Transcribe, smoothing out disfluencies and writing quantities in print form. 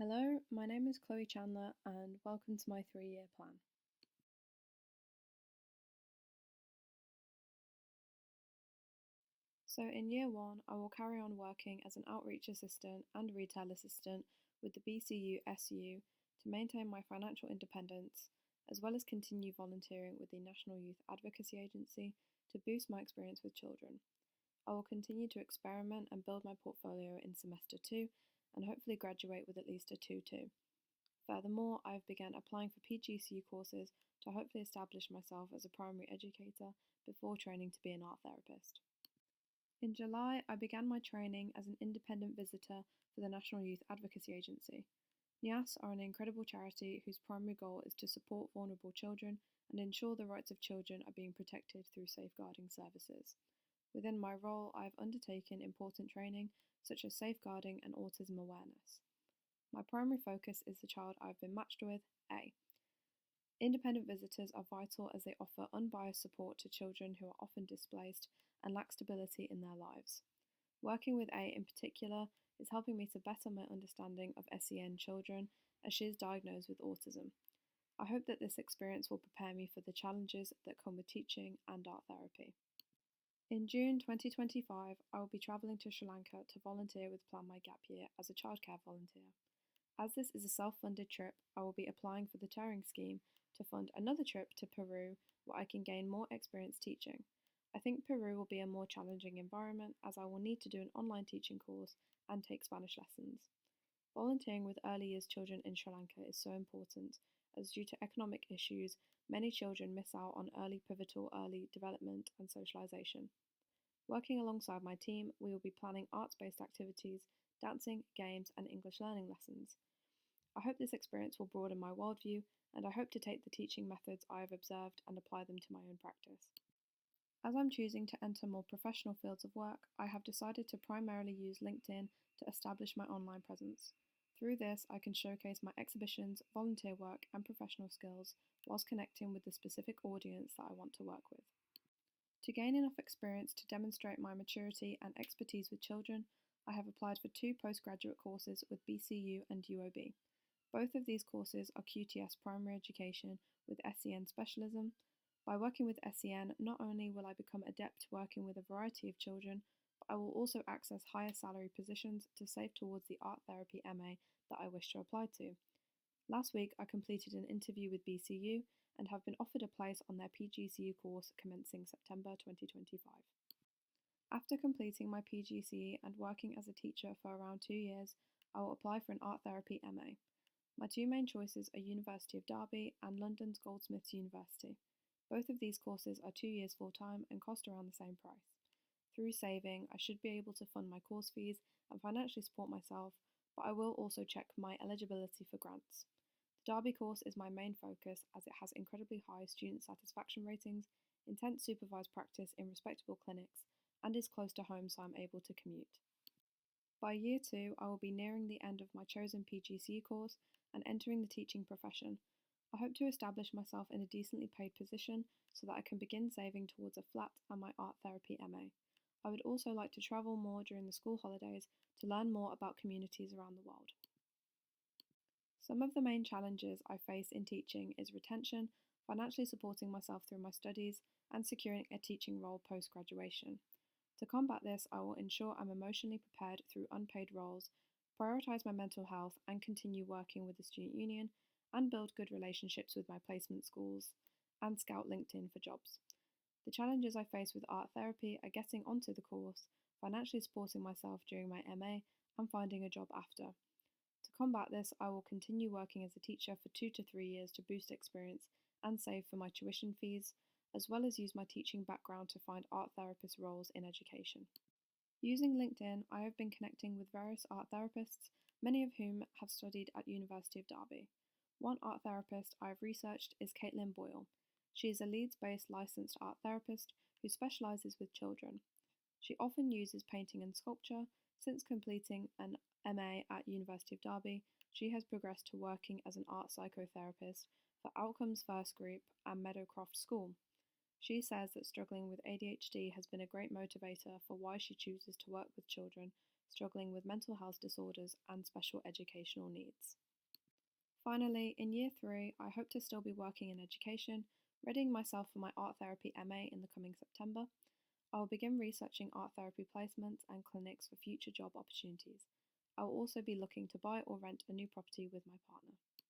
Hello, my name is Chloe Chandler, and welcome to my 3-year plan. So, in year one, I will carry on working as an outreach assistant and retail assistant with the BCU SU to maintain my financial independence, as well as continue volunteering with the National Youth Advocacy Agency to boost my experience with children. I will continue to experiment and build my portfolio in semester 2 and hopefully graduate with at least a 2-2. Furthermore, I have begun applying for PGCE courses to hopefully establish myself as a primary educator before training to be an art therapist. In July, I began my training as an independent visitor for the National Youth Advocacy Agency. NYAS are an incredible charity whose primary goal is to support vulnerable children and ensure the rights of children are being protected through safeguarding services. Within my role, I have undertaken important training such as safeguarding and autism awareness. My primary focus is the child I've been matched with, A. Independent visitors are vital as they offer unbiased support to children who are often displaced and lack stability in their lives. Working with A in particular is helping me to better my understanding of SEN children as she is diagnosed with autism. I hope that this experience will prepare me for the challenges that come with teaching and art therapy. In June 2025, I will be travelling to Sri Lanka to volunteer with Plan My Gap Year as a childcare volunteer. As this is a self-funded trip, I will be applying for the touring scheme to fund another trip to Peru where I can gain more experience teaching. I think Peru will be a more challenging environment as I will need to do an online teaching course and take Spanish lessons. Volunteering with early years children in Sri Lanka is so important as due to economic issues, many children miss out on pivotal early development and socialisation. Working alongside my team, we will be planning arts-based activities, dancing, games and English learning lessons. I hope this experience will broaden my worldview, and I hope to take the teaching methods I have observed and apply them to my own practice. As I'm choosing to enter more professional fields of work, I have decided to primarily use LinkedIn to establish my online presence. Through this, I can showcase my exhibitions, volunteer work, and professional skills whilst connecting with the specific audience that I want to work with. To gain enough experience to demonstrate my maturity and expertise with children, I have applied for 2 postgraduate courses with BCU and UOB. Both of these courses are QTS primary education with SEN specialism. By working with SEN, not only will I become adept working with a variety of children, but I will also access higher salary positions to save towards the art therapy MA that I wish to apply to. Last week, I completed an interview with BCU and have been offered a place on their PGCE course commencing September 2025. After completing my PGCE and working as a teacher for around 2 years, I will apply for an art therapy MA. My 2 main choices are University of Derby and London's Goldsmiths University. Both of these courses are 2 years full-time and cost around the same price. Through saving, I should be able to fund my course fees and financially support myself, but I will also check my eligibility for grants. The Derby course is my main focus as it has incredibly high student satisfaction ratings, intense supervised practice in respectable clinics, and is close to home so I'm able to commute. By year 2, I will be nearing the end of my chosen PGCE course and entering the teaching profession. I hope to establish myself in a decently paid position so that I can begin saving towards a flat and my art therapy MA. I would also like to travel more during the school holidays to learn more about communities around the world. Some of the main challenges I face in teaching is retention, financially supporting myself through my studies, and securing a teaching role post-graduation. To combat this, I will ensure I'm emotionally prepared through unpaid roles, prioritise my mental health and continue working with the student union, and build good relationships with my placement schools, and scout LinkedIn for jobs. The challenges I face with art therapy are getting onto the course, financially supporting myself during my MA, and finding a job after. To combat this, I will continue working as a teacher for 2 to 3 years to boost experience and save for my tuition fees, as well as use my teaching background to find art therapist roles in education. Using LinkedIn, I have been connecting with various art therapists, many of whom have studied at University of Derby. One art therapist I have researched is Caitlin Boyle. She is a Leeds-based licensed art therapist who specialises with children. She often uses painting and sculpture. Since completing an MA at University of Derby, she has progressed to working as an art psychotherapist for Outcomes First Group and Meadowcroft School. She says that struggling with ADHD has been a great motivator for why she chooses to work with children, struggling with mental health disorders and special educational needs. Finally, in year 3, I hope to still be working in education, readying myself for my art therapy MA in the coming September. I will begin researching art therapy placements and clinics for future job opportunities. I will also be looking to buy or rent a new property with my partner.